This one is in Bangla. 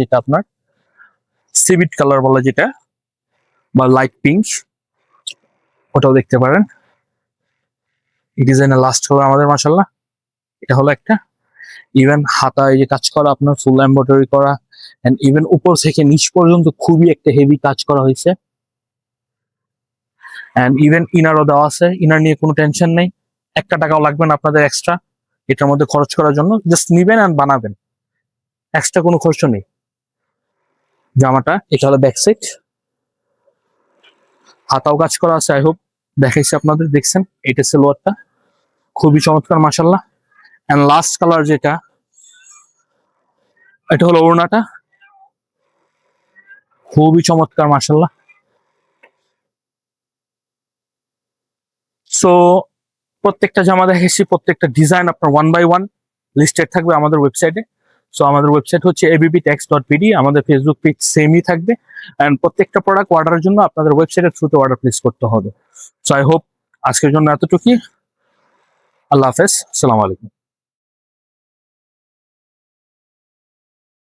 যেটা আপনার সিভিট কালার বলা যেটা বা লাইট পিঙ্ক, ওটাও দেখতে পারেন। এই ডিজাইনের লাস্ট হলো আমাদের মাশাআল্লাহ, এটা হলো একটা। ইভেন হাতা এই যে কাজ করা আপনার ফুল এমব্রয়ডারি করা, এন্ড ইভেন উপর থেকে নিচ পর্যন্ত খুবই একটা হেভি কাজ করা হয়েছে। এন্ড ইভেন ইনারও দেওয়া আছে, ইনার নিয়ে কোনো টেনশন নেই, একটা টাকাও লাগবে না আপনাদের এক্সট্রা এটার মধ্যে খরচ করার জন্য। জাস্ট নিবেন আর বানাবেন, এক্সট্রা কোনো খরচ নেই। জামাটা এটা হলো ব্যাক সাইড, হাতাও কাজ করা আছে। আই হোপ দেখাইছি আপনাদের, দেখছেন। এটা সালোয়ারটা খুবই চমৎকার মাশাআল্লাহ। এন্ড লাস্ট কালার যেটা, এটা হলো ওড়নাটা, খুবই চমৎকার মাশাআল্লাহ। সো প্রত্যেকটা জামা দেখেছি, প্রত্যেকটা ডিজাইন আপনার 1 বাই 1 লিস্টেড থাকবে আমাদের ওয়েবসাইটে। সো আমাদের ওয়েবসাইট হচ্ছে abbtex.bd, আমাদের ফেসবুক পেজ সেমই থাকবে। এন্ড প্রত্যেকটা প্রোডাক্ট অর্ডারের জন্য আপনাদের ওয়েবসাইটের থ্রুতে অর্ডার প্লেস করতে হবে। সো আই হোপ আজকের জন্য এতটুকুই। আল্লাহ হাফেজ, আসসালামু আলাইকুম।